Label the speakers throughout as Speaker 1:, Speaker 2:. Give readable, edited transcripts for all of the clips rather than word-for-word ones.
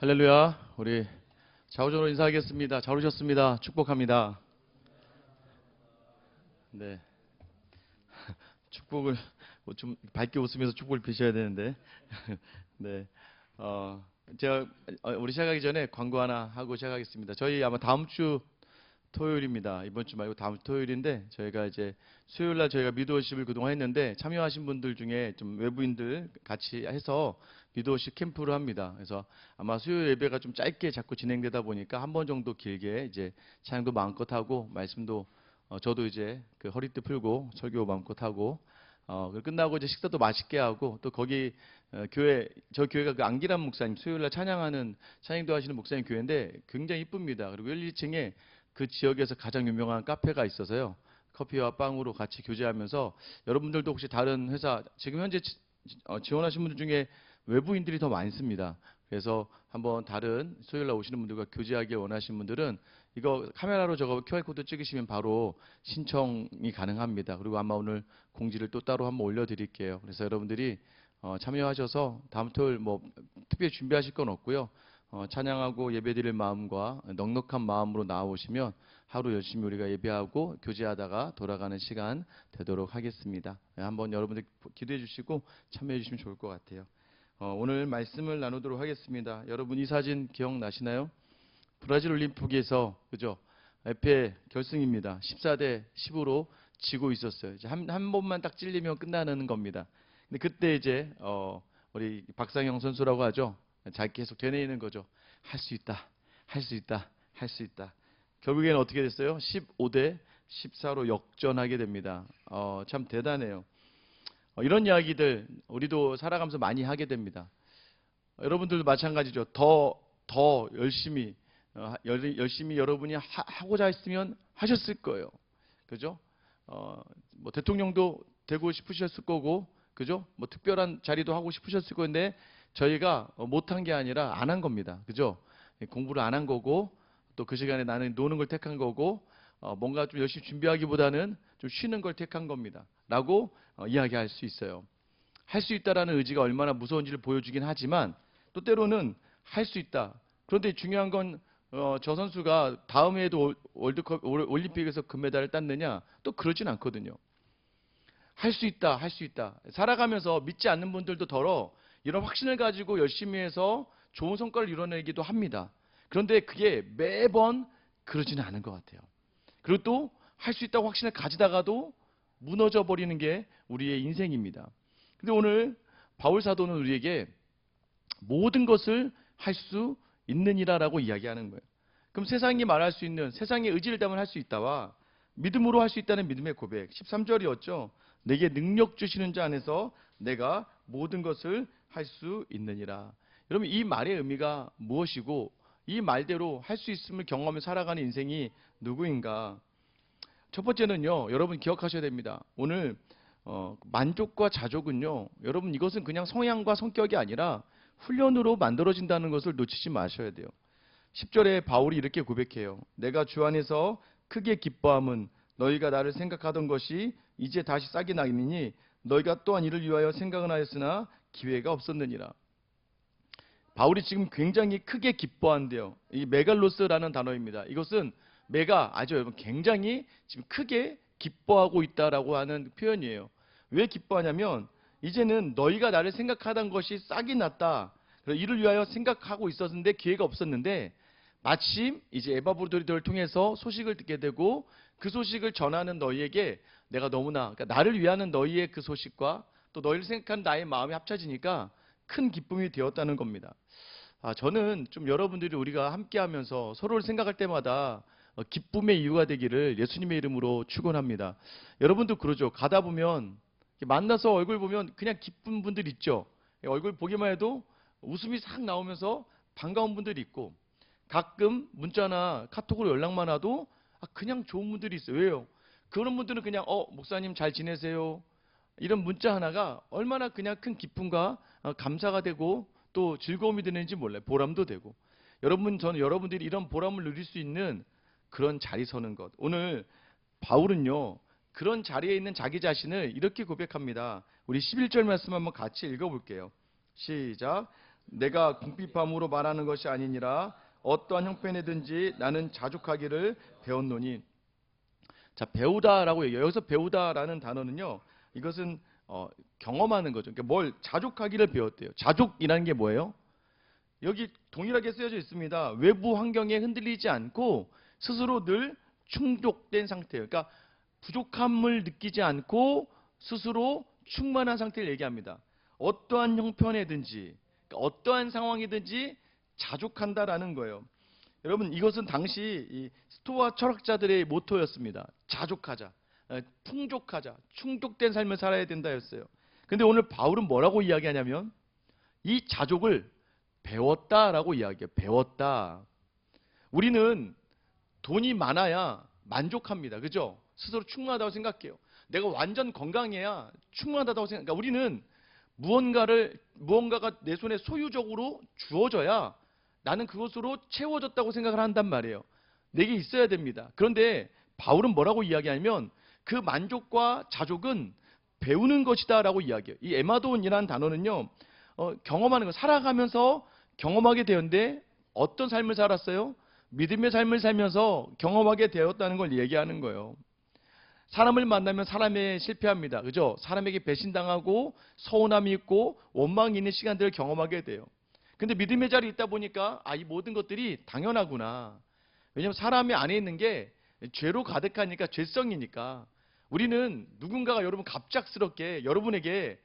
Speaker 1: 할렐루야. 우리 좌우전으로 인사하겠습니다. 잘 오셨습니다. 축복합니다. 네. 축복을 좀 밝게 웃으면서 축복을 비셔야 되는데. 네. 제가 우리 시작하기 전에 광고 하나 하고 시작하겠습니다. 저희 아마 다음 주 토요일입니다. 이번 주 말고 다음 주 토요일인데 저희가 이제 수요일 날 저희가 미드워십을 그동안 했는데 참여하신 분들 중에 좀 외부인들 같이 해서 미드워십 캠프를 합니다. 그래서 아마 수요일 예배가 좀 짧게 자꾸 진행되다 보니까 한 번 정도 길게 이제 찬양도 마음껏 하고 말씀도 저도 이제 그 허리띠 풀고 설교 마음껏 하고 끝나고 이제 식사도 맛있게 하고 또 거기 교회 저 교회가 그 안기란 목사님 수요일 날 찬양하는 찬양도 하시는 목사님 교회인데 굉장히 이쁩니다. 그리고 1, 2층에 그 지역에서 가장 유명한 카페가 있어서요. 커피와 빵으로 같이 교제하면서 여러분들도 혹시 다른 회사 지금 현재 지원하신 분들 중에 외부인들이 더 많습니다. 그래서 한번 다른 수요일날 오시는 분들과 교제하기 원하시는 분들은 이거 카메라로 저거 QR코드 찍으시면 바로 신청이 가능합니다. 그리고 아마 오늘 공지를 또 따로 한번 올려드릴게요. 그래서 여러분들이 참여하셔서 다음 토요일 뭐 특별히 준비하실 건 없고요. 찬양하고 예배드릴 마음과 넉넉한 마음으로 나오시면 하루 열심히 우리가 예배하고 교제하다가 돌아가는 시간 되도록 하겠습니다. 한번 여러분들 기도해 주시고 참여해 주시면 좋을 것 같아요. 오늘 말씀을 나누도록 하겠습니다. 여러분 이 사진 기억나시나요? 브라질 올림픽에서 그죠? 에페 결승입니다. 14대 10으로 지고 있었어요. 이제 한 번만 딱 찔리면 끝나는 겁니다. 근데 그때 이제 우리 박상영 선수라고 하죠. 잘 계속 되뇌이는 거죠. 할 수 있다. 할 수 있다. 할 수 있다. 결국에는 어떻게 됐어요? 15대 14로 역전하게 됩니다. 참 대단해요. 이런 이야기들 우리도 살아가면서 많이 하게 됩니다. 여러분들도 마찬가지죠. 더 열심히 열심히 여러분이 하고자 했으면 하셨을 거예요. 그죠? 뭐 대통령도 되고 싶으셨을 거고, 그죠? 뭐 특별한 자리도 하고 싶으셨을 건데 저희가 못한 게 아니라 안 한 겁니다. 그죠? 공부를 안 한 거고 또 그 시간에 나는 노는 걸 택한 거고 뭔가 좀 열심히 준비하기보다는 좀 쉬는 걸 택한 겁니다. 라고 이야기할 수 있어요. 할 수 있다라는 의지가 얼마나 무서운지를 보여주긴 하지만 또 때로는 할 수 있다. 그런데 중요한 건 저 선수가 다음 해에도 월드컵 올림픽에서 금메달을 땄느냐? 또 그러진 않거든요. 할 수 있다, 할 수 있다. 살아가면서 믿지 않는 분들도 더러 이런 확신을 가지고 열심히 해서 좋은 성과를 이뤄내기도 합니다. 그런데 그게 매번 그러지는 않은 것 같아요. 그리고 또 할 수 있다고 확신을 가지다가도 무너져 버리는 게 우리의 인생입니다. 근데 오늘 바울 사도는 우리에게 모든 것을 할 수 있느니라라고 이야기하는 거예요. 그럼 세상이 말할 수 있는 세상의 의지를 담은 할 수 있다와 믿음으로 할 수 있다는 믿음의 고백 13절이었죠. 내게 능력 주시는 자 안에서 내가 모든 것을 할 수 있느니라. 여러분 이 말의 의미가 무엇이고 이 말대로 할 수 있음을 경험하며 살아가는 인생이 누구인가? 첫 번째는요. 여러분 기억하셔야 됩니다. 오늘 만족과 자족은요. 여러분 이것은 그냥 성향과 성격이 아니라 훈련으로 만들어진다는 것을 놓치지 마셔야 돼요. 10절에 바울이 이렇게 고백해요. 내가 주 안에서 크게 기뻐함은 너희가 나를 생각하던 것이 이제 다시 싹이 나이니 너희가 또한 이를 위하여 생각은 하였으나 기회가 없었느니라. 바울이 지금 굉장히 크게 기뻐한대요. 이 메갈로스라는 단어입니다. 이것은 메가 아주 여러분 굉장히 지금 크게 기뻐하고 있다라고 하는 표현이에요. 왜 기뻐하냐면 이제는 너희가 나를 생각하던 것이 싹이 났다. 이를 위하여 생각하고 있었는데 기회가 없었는데 마침 이제 에바브로들을 통해서 소식을 듣게 되고 그 소식을 전하는 너희에게 내가 너무나 그러니까 나를 위하는 너희의 그 소식과 또 너희를 생각하는 나의 마음이 합쳐지니까 큰 기쁨이 되었다는 겁니다. 저는 좀 여러분들이 우리가 함께하면서 서로를 생각할 때마다 기쁨의 이유가 되기를 예수님의 이름으로 축원합니다. 여러분도 그러죠. 가다 보면 만나서 얼굴 보면 그냥 기쁜 분들 있죠. 얼굴 보기만 해도 웃음이 싹 나오면서 반가운 분들이 있고 가끔 문자나 카톡으로 연락만 와도 그냥 좋은 분들이 있어요. 왜요? 그런 분들은 그냥 목사님 잘 지내세요. 이런 문자 하나가 얼마나 그냥 큰 기쁨과 감사가 되고 또 즐거움이 되는지 몰라요. 보람도 되고. 저는 여러분들이 이런 보람을 누릴 수 있는 그런 자리 서는 것. 오늘 바울은요. 그런 자리에 있는 자기 자신을 이렇게 고백합니다. 우리 11절 말씀 한번 같이 읽어볼게요. 시작. 내가 궁핍함으로 말하는 것이 아니니라. 어떠한 형편이든지 나는 자족하기를 배웠노니. 자, 배우다라고 얘기해요. 여기서 배우다라는 단어는요, 이것은 경험하는 거죠. 그러니까 뭘 자족하기를 배웠대요. 자족이라는 게 뭐예요? 여기 동일하게 쓰여져 있습니다. 외부 환경에 흔들리지 않고 스스로 늘 충족된 상태예요. 그러니까 부족함을 느끼지 않고 스스로 충만한 상태를 얘기합니다. 어떠한 형편이든지, 그러니까 어떠한 상황이든지 자족한다라는 거예요. 여러분, 이것은 당시 이 스토아 철학자들의 모토였습니다. 자족하자, 풍족하자, 충족된 삶을 살아야 된다였어요. 근데 오늘 바울은 뭐라고 이야기하냐면 이 자족을 배웠다라고 이야기해요. 배웠다. 우리는 돈이 많아야 만족합니다. 그죠? 스스로 충분하다고 생각해요. 내가 완전 건강해야 충분하다고 생각해요. 그러니까 우리는 무언가가 내 손에 소유적으로 주어져야 나는 그것으로 채워졌다고 생각을 한단 말이에요. 내게 있어야 됩니다. 그런데 바울은 뭐라고 이야기하냐면 그 만족과 자족은 배우는 것이다 라고 이야기해요. 이 에마돈이라는 단어는요, 경험하는 거, 살아가면서 경험하게 되었는데 어떤 삶을 살았어요? 믿음의 삶을 살면서 경험하게 되었다는 걸 얘기하는 거예요. 사람을 만나면 사람에 실패합니다. 그죠? 사람에게 배신당하고 서운함이 있고 원망이 있는 시간들을 경험하게 돼요. 근데 믿음의 자리에 있다 보니까 이 모든 것들이 당연하구나. 왜냐하면 사람의 안에 있는 게 죄로 가득하니까, 죄성이니까. 우리는 누군가가 여러분 갑작스럽게 여러분에게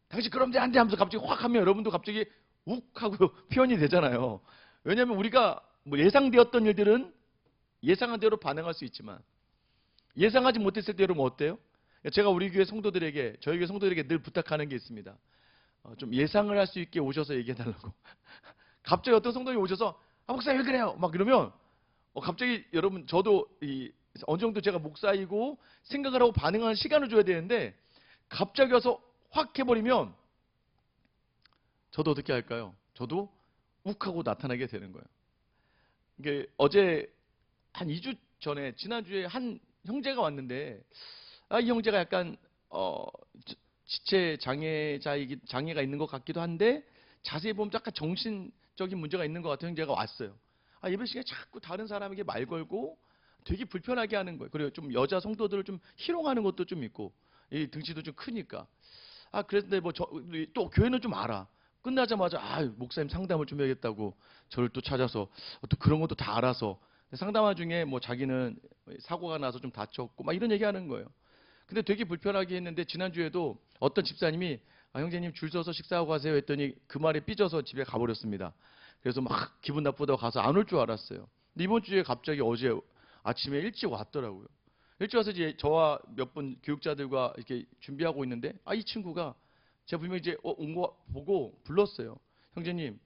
Speaker 1: 당신 그럼 안 돼 하면서 갑자기 확 하면 여러분도 갑자기 욱 하고 표현이 되잖아요. 왜냐하면 우리가 뭐 예상되었던 일들은 예상한 대로 반응할 수 있지만 예상하지 못했을 때 여러분 어때요? 제가 우리 교회 성도들에게, 저희 교회 성도들에게 늘 부탁하는 게 있습니다. 좀 예상을 할 수 있게 오셔서 얘기해달라고. 갑자기 어떤 성도님이 오셔서 목사님 왜 그래요? 막 이러면 갑자기 여러분 저도 어느 정도 제가 목사이고 생각을 하고 반응하는 시간을 줘야 되는데 갑자기 와서 확 해버리면 저도 어떻게 할까요? 저도 욱하고 나타나게 되는 거예요. 이게 어제 한 2주 전에, 지난주에 한 형제가 왔는데 이 형제가 약간 지체 장애가 있는 것 같기도 한데 자세히 보면 약간 정신적인 문제가 있는 것 같은 형제가 왔어요. 예배 시간에 자꾸 다른 사람에게 말 걸고 되게 불편하게 하는 거예요. 그리고 좀 여자 성도들을 좀 희롱하는 것도 좀 있고, 이 등치도 좀 크니까. 그런데 또 교회는 좀 알아. 끝나자마자 목사님 상담을 좀 해야겠다고 저를 또 찾아서 또 그런 것도 다 알아서 상담한 중에 뭐 자기는 사고가 나서 좀 다쳤고 막 이런 얘기하는 거예요. 근데 되게 불편하게 했는데 지난주에도 어떤 집사님이 형제님 줄 서서 식사하고 가세요 했더니 그 말에 삐져서 집에 가버렸습니다. 그래서 막 기분 나쁘다고 가서 안 올 줄 알았어요. 근데 이번 주에 갑자기 어제 아침에 일찍 왔더라고요. 일찍 와서 이제 저와 몇 분 교육자들과 이렇게 준비하고 있는데 이 친구가 제가 분명히 이제 온 거 보고 불렀어요. 형제님,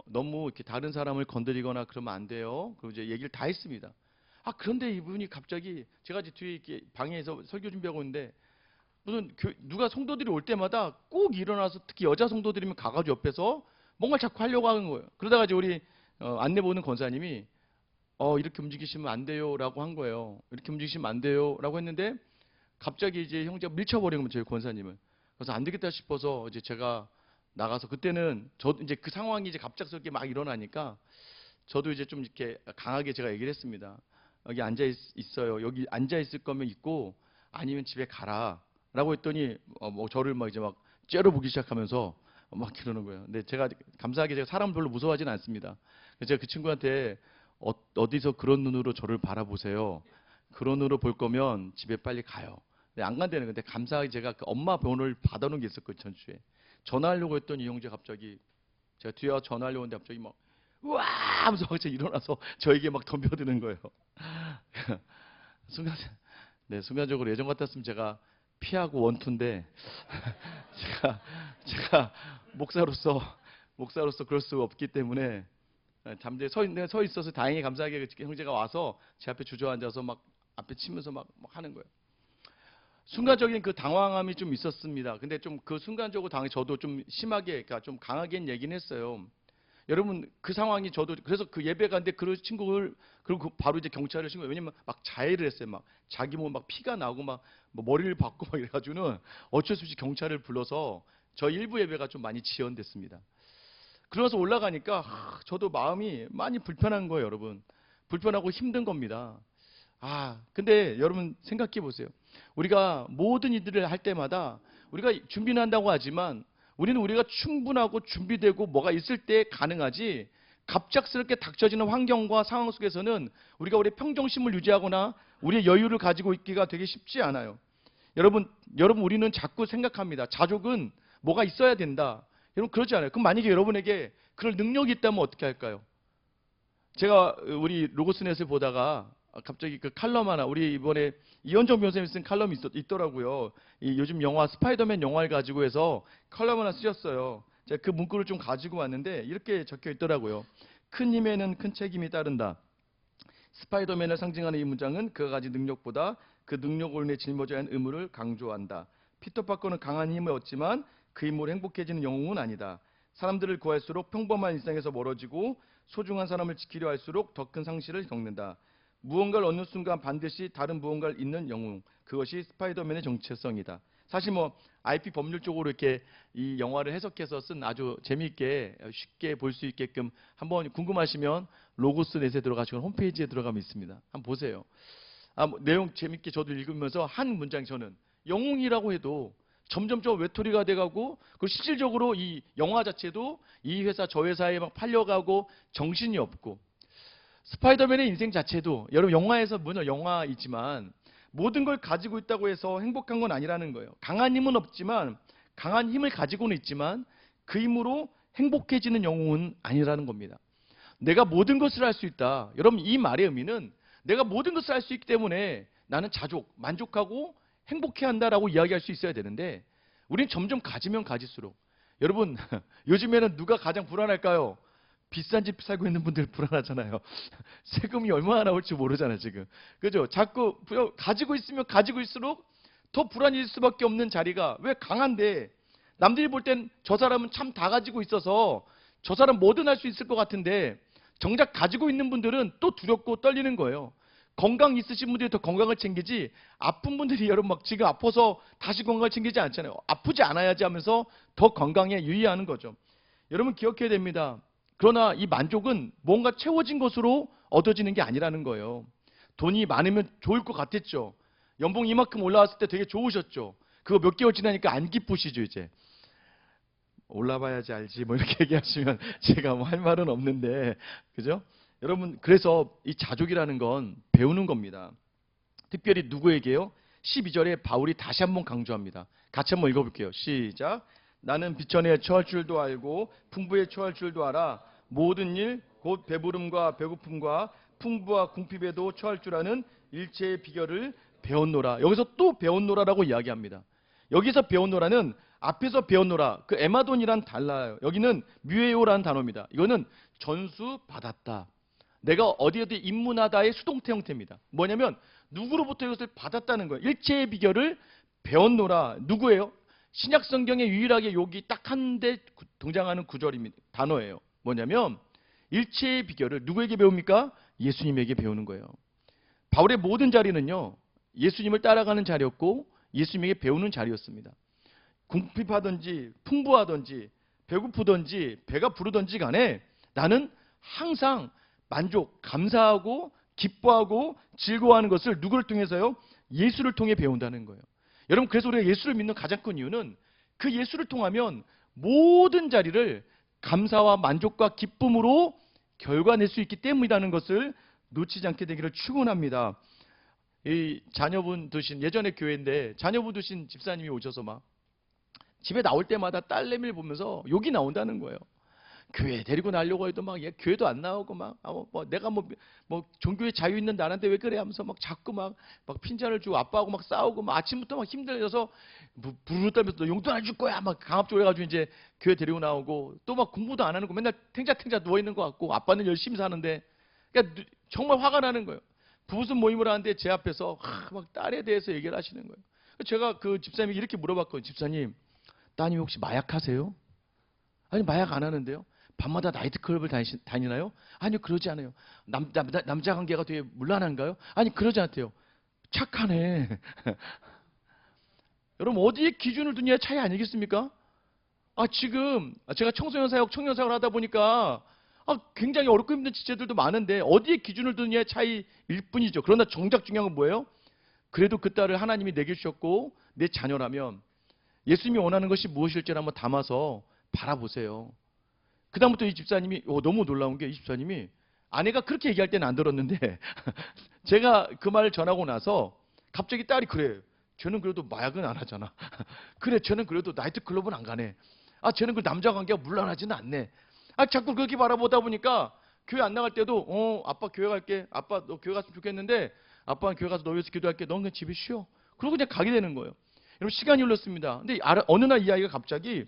Speaker 1: 너무 이렇게 다른 사람을 건드리거나 그러면 안 돼요. 그리고 이제 얘기를 다 했습니다. 그런데 이분이 갑자기 제가 이제 뒤에 이렇게 방에서 설교 준비하고 있는데 무슨 누가 성도들이 올 때마다 꼭 일어나서 특히 여자 성도들이면 가가지고 옆에서 뭔가 자꾸 하려고 하는 거예요. 그러다가 이제 우리 안내 보는 권사님이 이렇게 움직이시면 안 돼요라고 한 거예요. 이렇게 움직이시면 안 돼요라고 했는데 갑자기 이제 형제가 밀쳐버린 거예요, 저희 권사님을. 그래서 안 되겠다 싶어서 이제 제가 나가서, 그때는 저도 이제 그 상황이 이제 갑작스럽게 막 일어나니까 저도 이제 좀 이렇게 강하게 제가 얘기를 했습니다. 여기 앉아 있어요. 여기 앉아 있을 거면 있고 아니면 집에 가라라고 했더니 뭐 저를 막 이제 막 째려보기 시작하면서 막 이러는 거예요. 근데 제가 감사하게 제가 사람 별로 무서워하지는 않습니다. 그래서 제가 그 친구한테 어디서 그런 눈으로 저를 바라보세요. 그런 눈으로 볼 거면 집에 빨리 가요. 근데 안 간다는 건데 감사하게 제가 그 엄마 번호를 받아놓은 게 있었거든요. 전주에 전화하려고 했더니 이 형제 갑자기 제가 뒤에 와서 전화하려고 했는데 갑자기 막 우와 하면서 갑자기 일어나서 저에게 막 덤벼드는 거예요. 순간적으로 예전 같았으면 제가 피하고 원투인데 제가 목사로서 그럴 수 없기 때문에 잠재 서 있어서 다행히 감사하게 형제가 와서 제 앞에 주저앉아서 막 앞에 치면서 막 하는 거예요. 순간적인 그 당황함이 좀 있었습니다. 근데 좀 그 순간적으로 저도 좀 심하게, 그러니까 좀 강하게 얘기는 했어요. 여러분 그 상황이 저도 그래서 그 예배 갔는데 그 친구를 그리고 바로 이제 경찰을 신고해요. 왜냐면 막 자해를 했어요. 막 자기 몸 막 피가 나고 막 뭐 머리를 박고 막 이래가지고는 어쩔 수 없이 경찰을 불러서 저희 일부 예배가 좀 많이 지연됐습니다. 그러면서 올라가니까 저도 마음이 많이 불편한 거예요, 여러분. 불편하고 힘든 겁니다. 근데 여러분 생각해 보세요. 우리가 모든 일들을 할 때마다 우리가 준비는 한다고 하지만 우리가 충분하고 준비되고 뭐가 있을 때 가능하지, 갑작스럽게 닥쳐지는 환경과 상황 속에서는 우리가 우리의 평정심을 유지하거나 우리의 여유를 가지고 있기가 되게 쉽지 않아요. 여러분 우리는 자꾸 생각합니다. 자족은 뭐가 있어야 된다. 여러분 그러지 않아요. 그럼 만약에 여러분에게 그럴 능력이 있다면 어떻게 할까요? 제가 우리 로고스넷을 보다가 갑자기 그 칼럼 하나, 우리 이번에 이현정 변호사님이 쓴 칼럼이 있더라고요. 요즘 영화 스파이더맨 영화를 가지고 해서 칼럼 하나 쓰셨어요. 제가 그 문구를 좀 가지고 왔는데 이렇게 적혀 있더라고요. 큰 힘에는 큰 책임이 따른다. 스파이더맨을 상징하는 이 문장은 그가 가진 능력보다 그 능력을 인해 짊어져야 하는 의무를 강조한다. 피터 파커는 강한 힘을 얻지만 그 힘으로 행복해지는 영웅은 아니다. 사람들을 구할수록 평범한 일상에서 멀어지고 소중한 사람을 지키려 할수록 더 큰 상실을 겪는다. 무언가를 얻는 순간 반드시 다른 무언가를 잃는 영웅. 그것이 스파이더맨의 정체성이다. 사실 IP 법률 쪽으로 이렇게 이 영화를 해석해서 쓴 아주 재미있게 쉽게 볼 수 있게끔, 한번 궁금하시면 로고스넷에 들어가시거나 홈페이지에 들어가면 있습니다. 한번 보세요. 내용 재밌게 저도 읽으면서 한 문장, 저는 영웅이라고 해도 점점점 외톨이가 돼가고, 그리고 실질적으로 이 영화 자체도 이 회사 저 회사에 막 팔려가고 정신이 없고, 스파이더맨의 인생 자체도 여러분 영화에서 물론 영화이지만 모든 걸 가지고 있다고 해서 행복한 건 아니라는 거예요. 강한 힘은 없지만, 강한 힘을 가지고는 있지만 그 힘으로 행복해지는 영웅은 아니라는 겁니다. 내가 모든 것을 할 수 있다. 여러분 이 말의 의미는 내가 모든 것을 할 수 있기 때문에 나는 만족하고 행복해한다라고 이야기할 수 있어야 되는데, 우리는 점점 가지면 가질수록, 여러분 요즘에는 누가 가장 불안할까요? 비싼 집 살고 있는 분들 불안하잖아요. 세금이 얼마나 나올지 모르잖아요 지금. 그죠? 자꾸 가지고 있으면 가지고일수록 더 불안해질 수밖에 없는 자리가, 왜 강한데 남들이 볼 땐 저 사람은 참 다 가지고 있어서 저 사람 뭐든 할 수 있을 것 같은데, 정작 가지고 있는 분들은 또 두렵고 떨리는 거예요. 건강 있으신 분들이 더 건강을 챙기지, 아픈 분들이 여러분 막 지금 아파서 다시 건강을 챙기지 않잖아요. 아프지 않아야지 하면서 더 건강에 유의하는 거죠. 여러분 기억해야 됩니다. 그러나 이 만족은 뭔가 채워진 것으로 얻어지는 게 아니라는 거예요. 돈이 많으면 좋을 것 같았죠. 연봉 이만큼 올라왔을 때 되게 좋으셨죠. 그거 몇 개월 지나니까 안 기쁘시죠 이제. 올라봐야지 알지 뭐 이렇게 얘기하시면 제가 할 말은 없는데, 그죠? 여러분 그래서 이 자족이라는 건 배우는 겁니다. 특별히 누구에게요? 12절에 바울이 다시 한번 강조합니다. 같이 한번 읽어볼게요. 시작. 나는 비천에 처할 줄도 알고 풍부에 처할 줄도 알아. 모든 일 곧 배부름과 배고픔과 풍부와 궁핍에도 처할 줄 아는 일체의 비결을 배웠노라. 여기서 또 배웠노라라고 이야기합니다. 여기서 배웠노라는 앞에서 배웠노라, 그 에마돈이란 달라요. 여기는 뮤에오라는 단어입니다. 이거는 전수 받았다. 내가 어디 입문하다의 수동태 형태입니다. 뭐냐면 누구로부터 이것을 받았다는 거예요. 일체의 비결을 배웠노라. 누구예요? 신약 성경에 유일하게 여기 딱 한 대 등장하는 구절입니다. 단어예요. 뭐냐면 일체의 비결을 누구에게 배웁니까? 예수님에게 배우는 거예요. 바울의 모든 자리는요, 예수님을 따라가는 자리였고 예수님에게 배우는 자리였습니다. 궁핍하든지 풍부하든지 배고프든지 배가 부르든지 간에 나는 항상 만족, 감사하고 기뻐하고 즐거워하는 것을 누구를 통해서요? 예수를 통해 배운다는 거예요. 여러분 그래서 우리가 예수를 믿는 가장 큰 이유는 그 예수를 통하면 모든 자리를 감사와 만족과 기쁨으로 결과낼 수 있기 때문이라는 것을 놓치지 않게 되기를 축원합니다. 이 자녀분 두신, 예전에 교회인데 자녀분 두신 집사님이 오셔서 막 집에 나올 때마다 딸내미를 보면서 욕이 나온다는 거예요. 교회 데리고 나려고 해도 막 교회도 안 나오고 막 내가 종교에 자유 있는 나라인데 왜 그래 하면서 막 자꾸 막 핀잔을 주고 아빠하고 막 싸우고 막 아침부터 막 힘들어서 부르르 떨면서 너 용돈 안 줄 거야 막 강압적으로 해가지고 이제 교회 데리고 나오고, 또 막 공부도 안 하는 거 맨날 탱자탱자 누워 있는 것 같고 아빠는 열심히 사는데, 그러니까 정말 화가 나는 거예요. 부부슨 모임을 하는데 제 앞에서 막 딸에 대해서 얘기를 하시는 거예요. 제가 그 집사님이 이렇게 물어봤거든요. 집사님, 따님이 혹시 마약하세요? 아니 마약 안 하는데요. 밤마다 나이트클럽을 다니나요? 아니요, 그러지 않아요. 남자 관계가 되게 문란한가요? 아니, 그러지 않대요. 착하네. 여러분 어디에 기준을 두냐의 차이 아니겠습니까? 지금 제가 청소년 사역, 청년 사역을 하다 보니까 굉장히 어렵고 힘든 지체들도 많은데 어디에 기준을 두느냐의 차이일 뿐이죠. 그러나 정작 중요한 건 뭐예요? 그래도 그 딸을 하나님이 내게 주셨고 내 자녀라면 예수님이 원하는 것이 무엇일지를 한번 담아서 바라보세요. 그다음부터 이 집사님이 너무 놀라운 게 이 집사님이 아내가 그렇게 얘기할 때는 안 들었는데 제가 그 말을 전하고 나서 갑자기 딸이 그래요. 쟤는 그래도 마약은 안 하잖아. 그래, 쟤는 그래도 나이트클럽은 안 가네. 쟤는 그 남자 관계가 물란하지는 않네. 자꾸 그렇게 바라보다 보니까 교회 안 나갈 때도 아빠 교회 갈게. 아빠 너 교회 갔으면 좋겠는데 아빠는 교회 가서 너 위해서 기도할게. 넌 그냥 집에 쉬어. 그러고 그냥 가게 되는 거예요. 여러분 시간이 흘렀습니다. 근데 어느 날 이 아이가 갑자기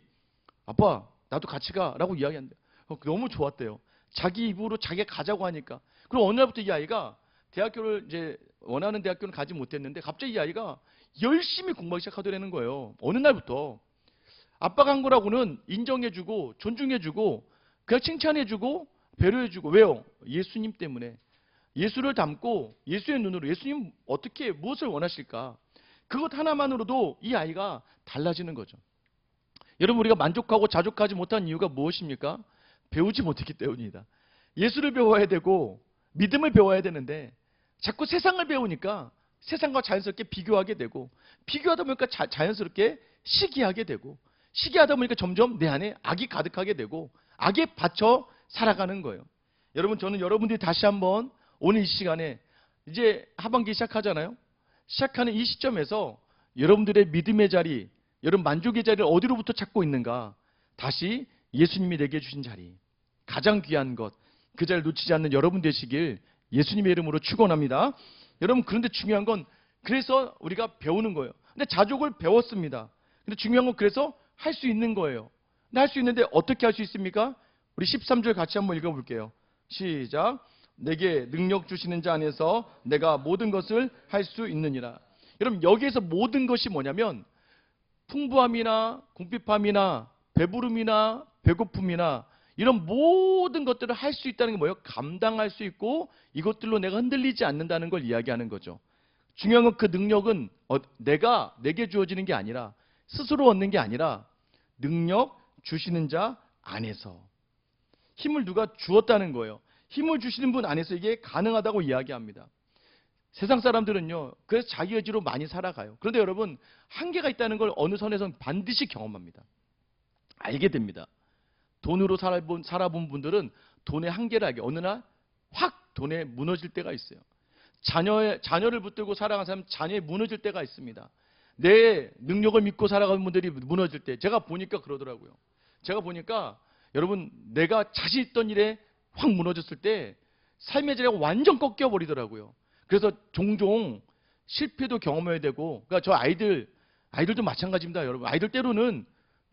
Speaker 1: 아빠 나도 같이 가라고 이야기한대요. 너무 좋았대요. 자기 입으로 자기가 가자고 하니까. 그리고 어느 날부터 이 아이가 대학교를 이제 원하는 대학교는 가지 못했는데 갑자기 이 아이가 열심히 공부하기 시작하더라는 거예요. 어느 날부터. 아빠가 한 거라고는 인정해주고 존중해주고 그냥 칭찬해주고 배려해주고. 왜요? 예수님 때문에. 예수를 닮고 예수의 눈으로 예수님 어떻게 무엇을 원하실까? 그것 하나만으로도 이 아이가 달라지는 거죠. 여러분 우리가 만족하고 자족하지 못한 이유가 무엇입니까? 배우지 못했기 때문입니다. 예수를 배워야 되고 믿음을 배워야 되는데 자꾸 세상을 배우니까 세상과 자연스럽게 비교하게 되고 비교하다 보니까 자연스럽게 시기하게 되고 시기하다 보니까 점점 내 안에 악이 가득하게 되고 악에 받쳐 살아가는 거예요. 여러분 저는 여러분들이 다시 한번 오늘 이 시간에 이제 하반기 시작하잖아요. 시작하는 이 시점에서 여러분들의 믿음의 자리, 여러분 만족의 자리를 어디로부터 찾고 있는가? 다시 예수님이 내게 주신 자리, 가장 귀한 것, 그 자리를 놓치지 않는 여러분 되시길 예수님의 이름으로 축원합니다. 여러분 그런데 중요한 건 그래서 우리가 배우는 거예요. 근데 자족을 배웠습니다. 근데 중요한 건 그래서 할 수 있는 거예요. 근데 할 수 있는데 어떻게 할 수 있습니까? 우리 13절 같이 한번 읽어볼게요. 시작. 내게 능력 주시는 자 안에서 내가 모든 것을 할 수 있느니라. 여러분 여기에서 모든 것이 뭐냐면 풍부함이나 궁핍함이나 배부름이나 배고픔이나 이런 모든 것들을 할 수 있다는 게 뭐예요? 감당할 수 있고 이것들로 내가 흔들리지 않는다는 걸 이야기하는 거죠. 중요한 건 그 능력은 내게 주어지는 게 아니라 스스로 얻는 게 아니라 능력 주시는 자 안에서 힘을 누가 주었다는 거예요. 힘을 주시는 분 안에서 이게 가능하다고 이야기합니다. 세상 사람들은요, 그래서 자기 의지로 많이 살아가요. 그런데 여러분, 한계가 있다는 걸 어느 선에서는 반드시 경험합니다. 알게 됩니다. 돈으로 살아본 분들은 돈의 한계를 알게, 어느 날 확 돈에 무너질 때가 있어요. 자녀를 붙들고 살아가는 사람은 자녀에 무너질 때가 있습니다. 내 능력을 믿고 살아가는 분들이 무너질 때, 제가 보니까 그러더라고요. 제가 보니까 여러분, 내가 자신 있던 일에 확 무너졌을 때 삶의 자리가 완전 꺾여버리더라고요. 그래서 종종 실패도 경험해야 되고, 그러니까 저 아이들도 마찬가지입니다, 여러분. 아이들 때로는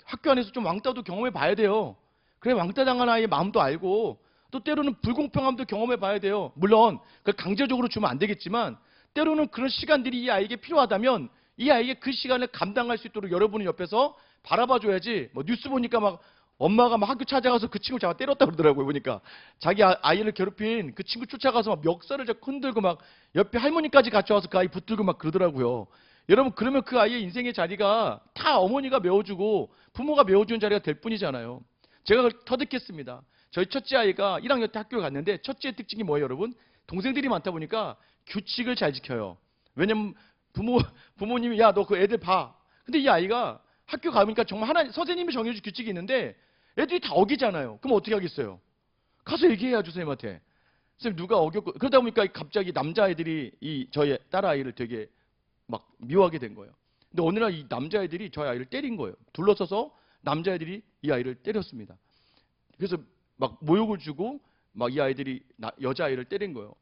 Speaker 1: 학교 안에서 좀 왕따도 경험해 봐야 돼요. 그래, 왕따 당한 아이의 마음도 알고, 또 때로는 불공평함도 경험해 봐야 돼요. 물론 그걸 강제적으로 주면 안 되겠지만 때로는 그런 시간들이 이 아이에게 필요하다면 이 아이에게 그 시간을 감당할 수 있도록 여러분은 옆에서 바라봐 줘야지. 뭐 뉴스 보니까 막 엄마가 막 학교 찾아가서 그 친구 잡아 때렸다 그러더라고요. 보니까 자기 아이를 괴롭힌 그 친구 쫓아가서 막 멱살을 잡고 흔들고 막 옆에 할머니까지 같이 와서 그 아이 붙들고 막 그러더라고요. 여러분 그러면 그 아이의 인생의 자리가 다 어머니가 메워주고 부모가 메워주는 자리가 될 뿐이잖아요. 제가 그걸 터득했습니다. 저희 첫째 아이가 1학년 때 학교에 갔는데 첫째의 특징이 뭐예요, 여러분? 동생들이 많다 보니까 규칙을 잘 지켜요. 왜냐면 부모님이 야, 너 그 애들 봐. 근데 이 아이가 학교 가보니까 정말 선생님이 정해준 규칙이 있는데 애들이 다 어기잖아요. 그럼 어떻게 하겠어요? 가서 얘기해야죠, 선생님한테. 선생님 누가 어겼고. 그러다 보니까 갑자기 남자애들이 저희 딸아이를 되게 막 미워하게 된 거예요. 근데 어느 날 이 남자애들이 저희 아이를 때린 거예요. 둘러서서 남자애들이 이 아이를 때렸습니다. 그래서 막 모욕을 주고 막 이 아이들이 여자아이를 때린 거예요.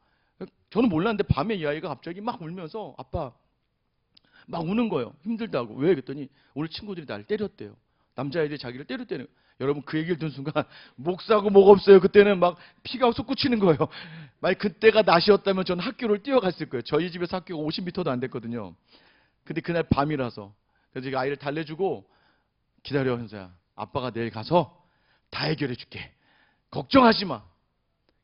Speaker 1: 저는 몰랐는데 밤에 이 아이가 갑자기 막 울면서 아빠 막 우는 거예요. 힘들다고. 왜? 그랬더니 오늘 친구들이 나를 때렸대요. 남자애들이 자기를 때렸대요. 여러분 그 얘기를 듣는 순간 목 사고 목 없어요. 그때는 막 피가 솟구치는 거예요. 만약 그때가 낮이었다면 저는 학교를 뛰어갔을 거예요. 저희 집에서 학교가 50m도 안 됐거든요. 근데 그날 밤이라서 그래서 제가 아이를 달래주고 기다려 현서야. 아빠가 내일 가서 다 해결해 줄게. 걱정하지 마.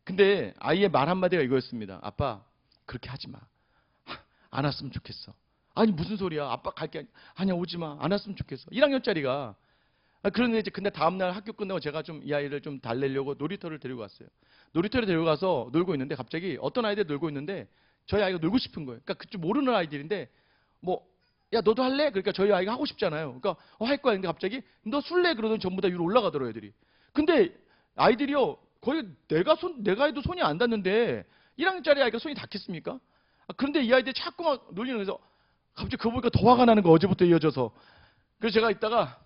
Speaker 1: 근데 아이의 말 한마디가 이거였습니다. 아빠 그렇게 하지 마. 안 왔으면 좋겠어. 아니 무슨 소리야. 아빠 갈게. 아니야 오지 마. 안 왔으면 좋겠어. 1학년짜리가 그런데 이제 근데 다음날 학교 끝나고 제가 좀 이 아이를 좀 달래려고 놀이터를 데리고 갔어요. 놀이터를 데리고 가서 놀고 있는데 갑자기 어떤 아이들 놀고 있는데 저희 아이가 놀고 싶은 거예요. 그러니까 그좀 모르는 아이들인데 뭐 야 너도 할래? 그러니까 저희 아이가 하고 싶잖아요. 그러니까 할 거야. 근데 갑자기 너 술래 그러더니 전부 다 위로 올라가더라고요, 애들이. 근데 아이들이요 거의 내가 해도 손이 안 닿는데 1학년짜리 아이가 손이 닿겠습니까? 그런데 이 아이들이 자꾸 막 놀리는 거에서 갑자기 그거 보니까 더 화가 나는 거 어제부터 이어져서. 그래서 제가 이따가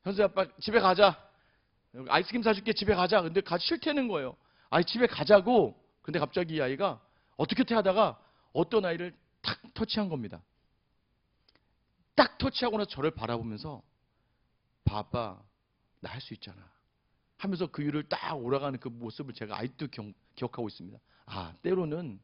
Speaker 1: 현수 아빠 집에 가자. 아이스크림 사줄게 집에 가자. 근데 가기 싫다는 거예요. 아이 집에 가자고. 근데 갑자기 이 아이가 어떻게 하다가 어떤 아이를 탁 터치한 겁니다. 딱 터치하고 나서 저를 바라보면서 봐봐 나 할 수 있잖아 하면서 그 위를 딱 올라가는 그 모습을 제가 아직도 기억하고 있습니다. 아 때로는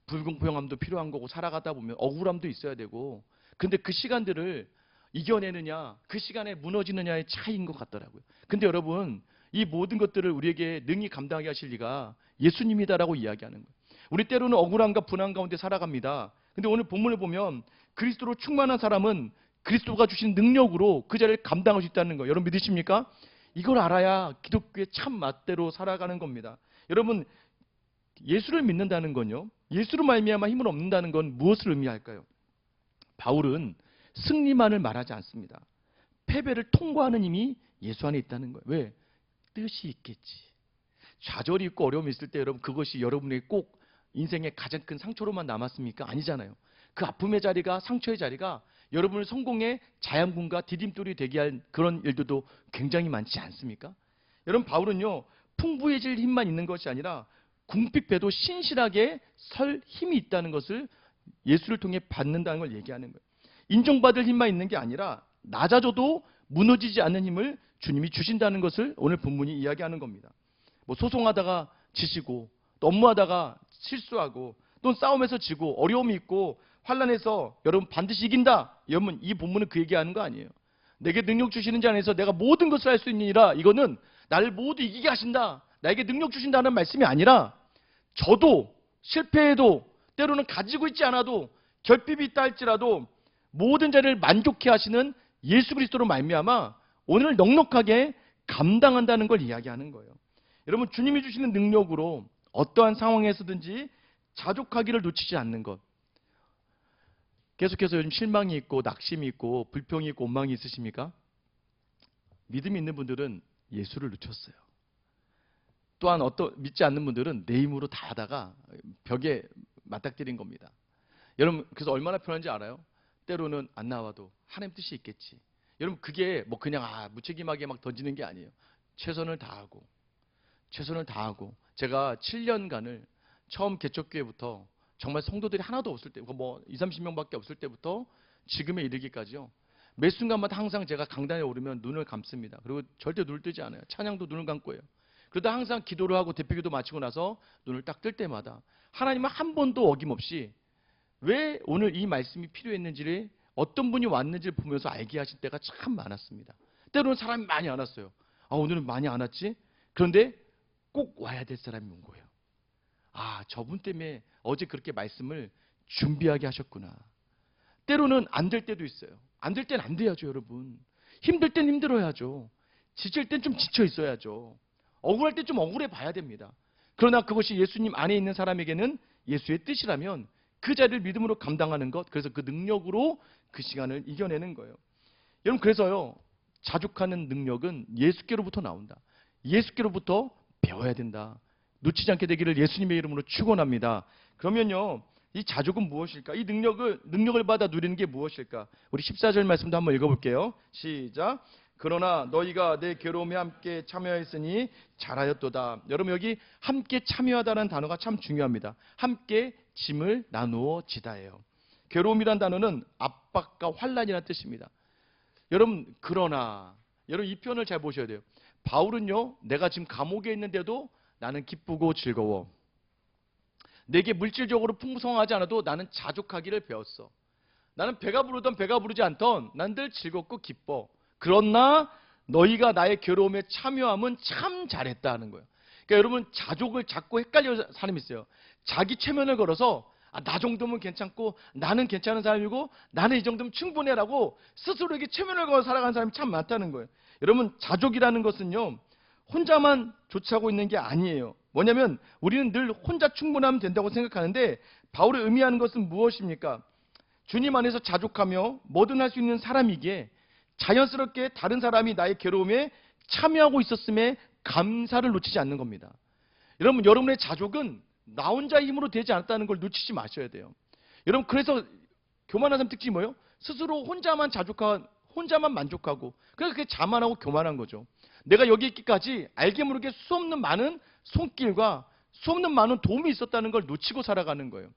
Speaker 1: 불공평함도 필요한 거고 살아가다 보면 억울함도 있어야 되고 근데 그 시간들을 이겨내느냐 그 시간에 무너지느냐의 차이인 것 같더라고요. 근데 여러분 이 모든 것들을 우리에게 능히 감당하게 하실 리가 예수님이다라고 이야기하는 거예요. 우리 때로는 억울함과 분한 가운데 살아갑니다. 근데 오늘 본문을 보면 그리스도로 충만한 사람은 그리스도가 주신 능력으로 그 자리를 감당할 수 있다는 거예요. 여러분 믿으십니까? 이걸 알아야 기독교의 참 맛대로 살아가는 겁니다. 여러분 예수를 믿는다는 건요. 예수로 말미암아 힘을 얻는다는 건 무엇을 의미할까요? 바울은 승리만을 말하지 않습니다. 패배를 통과하는 힘이 예수 안에 있다는 거예요. 왜? 뜻이 있겠지. 좌절이 있고 어려움이 있을 때 여러분 그것이 여러분에게 꼭 인생의 가장 큰 상처로만 남았습니까? 아니잖아요. 그 아픔의 자리가 상처의 자리가 여러분을 성공의 자양분과 디딤돌이 되게 할 그런 일들도 굉장히 많지 않습니까? 여러분 바울은요. 풍부해질 힘만 있는 것이 아니라 궁핍해도 신실하게 설 힘이 있다는 것을 예수를 통해 받는다는 걸 얘기하는 거예요. 인정받을 힘만 있는 게 아니라 낮아져도 무너지지 않는 힘을 주님이 주신다는 것을 오늘 본문이 이야기하는 겁니다. 뭐 소송하다가 지시고 또 업무하다가 실수하고 또 싸움에서 지고 어려움이 있고 환난에서 여러분 반드시 이긴다. 여러분 이 본문은 그 얘기하는 거 아니에요. 내게 능력 주시는 자 안에서 내가 모든 것을 할 수 있느니라. 이거는 나를 모두 이기게 하신다. 나에게 능력 주신다는 말씀이 아니라 저도 실패해도 때로는 가지고 있지 않아도 결핍이 있다 할지라도 모든 자를 만족해 하시는 예수 그리스도로 말미암아 오늘 넉넉하게 감당한다는 걸 이야기하는 거예요. 여러분 주님이 주시는 능력으로 어떠한 상황에서든지 자족하기를 놓치지 않는 것. 계속해서 요즘 실망이 있고 낙심이 있고 불평이 있고 원망이 있으십니까? 믿음이 있는 분들은 예수를 놓쳤어요. 또한 믿지 않는 분들은 내 힘으로 다 하다가 벽에 맞닥뜨린 겁니다. 여러분 그래서 얼마나 편한지 알아요? 때로는 안 나와도 하나님 뜻이 있겠지. 여러분 그게 뭐 그냥 무책임하게 막 던지는 게 아니에요. 최선을 다하고 제가 7년간을 처음 개척교회부터 정말 성도들이 하나도 없을 때, 뭐 20, 30명밖에 없을 때부터 지금에 이르기까지요. 매 순간마다 항상 제가 강단에 오르면 눈을 감습니다. 그리고 절대 눈을 뜨지 않아요. 찬양도 눈을 감고 해요. 그러다 항상 기도를 하고 대표기도 마치고 나서 눈을 딱 뜰 때마다 하나님은 한 번도 어김없이 왜 오늘 이 말씀이 필요했는지를 어떤 분이 왔는지를 보면서 알게 하실 때가 참 많았습니다. 때로는 사람이 많이 안 왔어요. 오늘은 많이 안 왔지? 그런데 꼭 와야 될 사람이 온 거예요. 저분 때문에 어제 그렇게 말씀을 준비하게 하셨구나. 때로는 안 될 때도 있어요. 안 될 땐 안 돼야죠, 여러분. 힘들 땐 힘들어야죠. 지칠 땐 좀 지쳐 있어야죠. 억울할 땐 좀 억울해 봐야 됩니다. 그러나 그것이 예수님 안에 있는 사람에게는 예수의 뜻이라면 그 자리를 믿음으로 감당하는 것, 그래서 그 능력으로 그 시간을 이겨내는 거예요. 여러분 그래서요. 자족하는 능력은 예수께로부터 나온다. 예수께로부터 배워야 된다. 놓치지 않게 되기를 예수님의 이름으로 축원합니다. 그러면요. 이 자족은 무엇일까? 이 능력을 받아 누리는 게 무엇일까? 우리 14절 말씀도 한번 읽어볼게요. 시작. 그러나 너희가 내 괴로움에 함께 참여했으니 잘하였도다. 여러분 여기 함께 참여하다는 단어가 참 중요합니다. 함께 짐을 나누어 지다예요. 괴로움이란 단어는 압박과 환난이라는 뜻입니다. 여러분 그러나 여러분 이 표현을 잘 보셔야 돼요. 바울은요. 내가 지금 감옥에 있는데도 나는 기쁘고 즐거워. 내게 물질적으로 풍성하지 않아도 나는 자족하기를 배웠어. 나는 배가 부르던 배가 부르지 않던 난 늘 즐겁고 기뻐. 그러나 너희가 나의 괴로움에 참여함은 참 잘했다 는 거예요. 그러니까 여러분 자족을 자꾸 헷갈려 사람이 있어요. 자기 체면을 걸어서 나 정도면 괜찮고 나는 괜찮은 사람이고 나는 이 정도면 충분해라고 스스로에게 체면을 걸어 살아가는 사람이 참 많다는 거예요. 여러분, 자족이라는 것은요, 혼자만 조치하고 있는 게 아니에요. 뭐냐면 우리는 늘 혼자 충분하면 된다고 생각하는데, 바울이 의미하는 것은 무엇입니까? 주님 안에서 자족하며 뭐든 할 수 있는 사람이기에 자연스럽게 다른 사람이 나의 괴로움에 참여하고 있었음에 감사를 놓치지 않는 겁니다. 여러분, 여러분의 자족은 나 혼자의 힘으로 되지 않았다는 걸 놓치지 마셔야 돼요. 여러분, 그래서 교만한 사람 특징이 뭐예요? 스스로 혼자만 만족하고, 그래서 그게 자만하고 교만한 거죠. 내가 여기 있기까지 알게 모르게 수없는 많은 손길과 수없는 많은 도움이 있었다는 걸 놓치고 살아가는 거예요.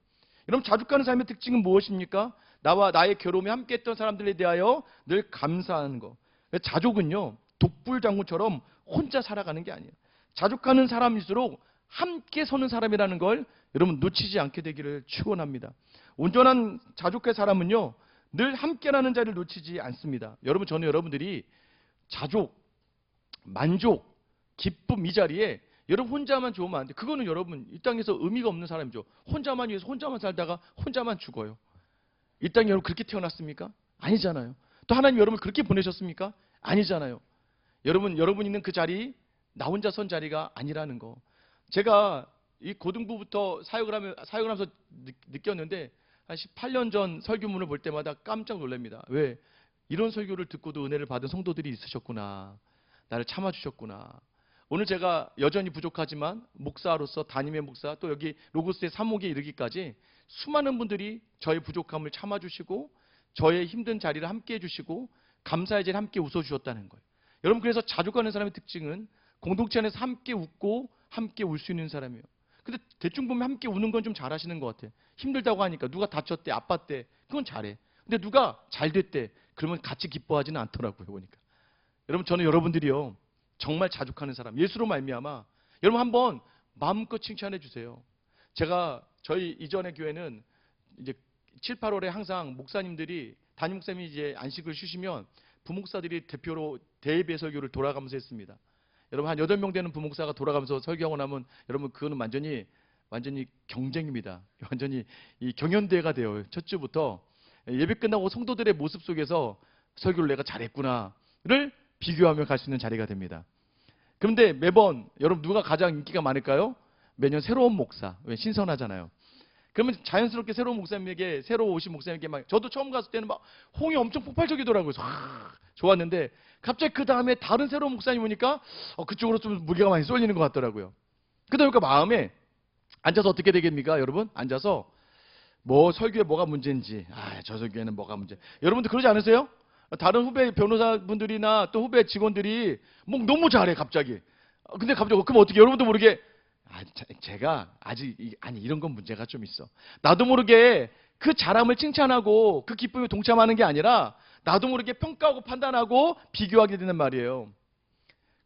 Speaker 1: 여러분, 자족하는 삶의 특징은 무엇입니까? 나와 나의 괴로움에 함께했던 사람들에 대하여 늘 감사하는 거. 자족은요, 독불장군처럼 혼자 살아가는 게 아니에요. 자족하는 사람일수록 함께 서는 사람이라는 걸 여러분 놓치지 않게 되기를 축원합니다. 온전한 자족의 사람은요, 늘 함께라는 자리를 놓치지 않습니다. 여러분, 저는 여러분들이 자족, 만족, 기쁨 이 자리에 여러분 혼자만 좋으면 안 돼. 그거는 여러분 이 땅에서 의미가 없는 사람이죠. 혼자만 위해서 혼자만 살다가 혼자만 죽어요. 이 땅에 여러분 그렇게 태어났습니까? 아니잖아요. 또 하나님 여러분을 그렇게 보내셨습니까? 아니잖아요. 여러분 있는 그 자리, 나 혼자 선 자리가 아니라는 거. 제가 이 고등부부터 사역을 하면서 느꼈는데, 한 18년 전 설교문을 볼 때마다 깜짝 놀랍니다. 왜? 이런 설교를 듣고도 은혜를 받은 성도들이 있으셨구나. 나를 참아주셨구나. 오늘 제가 여전히 부족하지만 목사로서, 담임의 목사, 또 여기 로고스의 사목에 이르기까지 수많은 분들이 저의 부족함을 참아주시고 저의 힘든 자리를 함께 해주시고 감사의 자리를 함께 웃어주셨다는 거예요. 여러분, 그래서 자족하는 사람의 특징은 공동체 안에서 함께 웃고 함께 울 수 있는 사람이에요. 근데 대충 보면 함께 우는 건 좀 잘하시는 것 같아. 힘들다고 하니까 누가 다쳤대, 아팠대, 그건 잘해. 근데 누가 잘 됐대, 그러면 같이 기뻐하지는 않더라고요, 보니까. 여러분, 저는 여러분들이요, 정말 자족하는 사람, 예수로 말미암아 여러분 한번 마음껏 칭찬해 주세요. 제가 저희 이전의 교회는 이제 7, 8월에 항상 목사님들이, 담임 목사님이 이제 안식을 쉬시면 부목사들이 대표로 대예배 설교를 돌아가면서 했습니다. 여러분, 한 8명 되는 부목사가 돌아가면서 설교하고 나면 여러분 그거는 완전히 경쟁입니다. 완전히 이 경연대회가 돼요. 첫 주부터 예배 끝나고 성도들의 모습 속에서 설교를 내가 잘했구나를 비교하며 갈 수 있는 자리가 됩니다. 그런데 매번 여러분 누가 가장 인기가 많을까요? 매년 새로운 목사. 왜? 신선하잖아요. 그러면 자연스럽게 새로운 목사님에게, 새로 오신 목사님에게 막, 저도 처음 갔을 때는 막 홍이 엄청 폭발적이더라고요. 좋았는데 갑자기 그 다음에 다른 새로운 목사님 오니까 그쪽으로 좀 무게가 많이 쏠리는 것 같더라고요. 그러다 보니까 마음에 앉아서 어떻게 되겠습니까? 여러분 앉아서 뭐 설교에 뭐가 문제인지, 저 설교에는 뭐가 문제. 여러분들 그러지 않으세요? 다른 후배 변호사분들이나 또 후배 직원들이 뭐 너무 잘해 갑자기. 근데 갑자기 그럼 어떻게, 여러분도 모르게 제가 아직 이런 건 문제가 좀 있어. 나도 모르게 그 잘함을 칭찬하고 그 기쁨에 동참하는 게 아니라 나도 모르게 평가하고 판단하고 비교하게 되는 말이에요.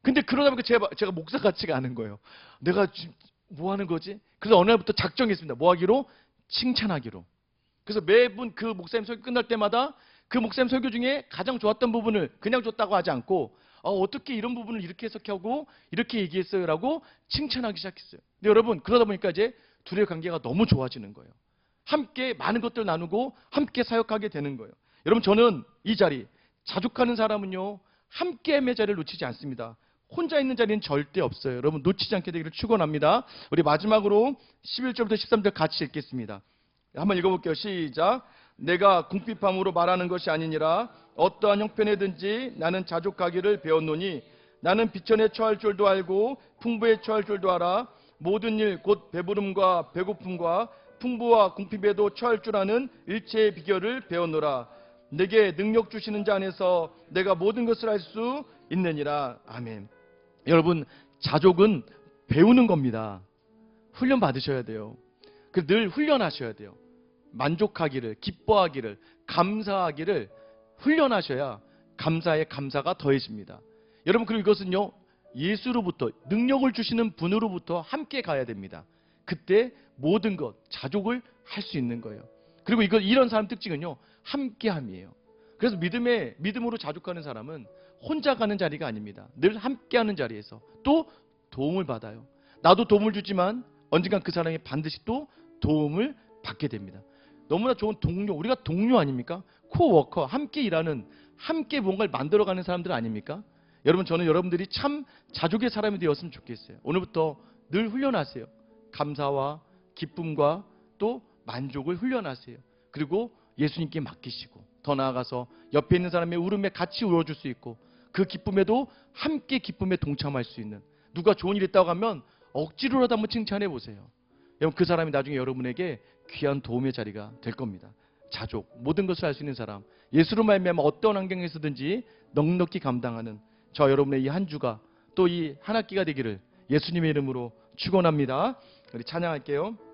Speaker 1: 근데 그러다 보니까 제가 목사 같지가 않은 거예요. 내가 지금 뭐 하는 거지? 그래서 어느 날부터 작정했습니다. 뭐 하기로? 칭찬하기로. 그래서 매분 그 목사님 설교 끝날 때마다 그 목사님 설교 중에 가장 좋았던 부분을 그냥 줬다고 하지 않고 어떻게 이런 부분을 이렇게 해석하고 이렇게 얘기했어요 라고 칭찬하기 시작했어요. 근데 여러분 그러다 보니까 이제 둘의 관계가 너무 좋아지는 거예요. 함께 많은 것들을 나누고 함께 사역하게 되는 거예요. 여러분, 저는 이 자리, 자족하는 사람은요 함께함의 자리를 놓치지 않습니다. 혼자 있는 자리는 절대 없어요. 여러분 놓치지 않게 되기를 축원합니다. 우리 마지막으로 11절부터 13절 같이 읽겠습니다. 한번 읽어볼게요. 시작. 내가 궁핍함으로 말하는 것이 아니니라. 어떠한 형편에든지 나는 자족하기를 배웠노니 나는 비천에 처할 줄도 알고 풍부에 처할 줄도 알아. 모든 일 곧 배부름과 배고픔과 풍부와 궁핍에도 처할 줄 아는 일체의 비결을 배웠노라. 내게 능력 주시는 자 안에서 내가 모든 것을 할 수 있느니라. 아멘. 여러분, 자족은 배우는 겁니다. 훈련 받으셔야 돼요. 늘 훈련하셔야 돼요. 만족하기를, 기뻐하기를, 감사하기를 훈련하셔야 감사에 감사가 더해집니다. 여러분, 그리고 이것은요 예수로부터, 능력을 주시는 분으로부터 함께 가야 됩니다. 그때 모든 것, 자족을 할 수 있는 거예요. 그리고 이런 사람 특징은요 함께함이에요. 그래서 믿음으로 자족하는 사람은 혼자 가는 자리가 아닙니다. 늘 함께하는 자리에서 또 도움을 받아요. 나도 도움을 주지만 언젠간 그 사람이 반드시 또 도움을 받게 됩니다. 너무나 좋은 동료, 우리가 동료 아닙니까? 코워커, 함께 일하는, 함께 뭔가를 만들어가는 사람들 아닙니까? 여러분, 저는 여러분들이 참 자족의 사람이 되었으면 좋겠어요. 오늘부터 늘 훈련하세요. 감사와 기쁨과 또 만족을 훈련하세요. 그리고 예수님께 맡기시고, 더 나아가서 옆에 있는 사람의 울음에 같이 울어줄 수 있고, 그 기쁨에도 함께 기쁨에 동참할 수 있는, 누가 좋은 일 있다고 하면 억지로라도 한번 칭찬해 보세요. 여러분, 그 사람이 나중에 여러분에게 귀한 도움의 자리가 될 겁니다. 자족, 모든 것을 할 수 있는 사람, 예수로 말미암아 어떤 환경에서든지 넉넉히 감당하는 저 여러분의 이 한 주가 또 이 한 학기가 되기를 예수님의 이름으로 축원합니다. 우리 찬양할게요.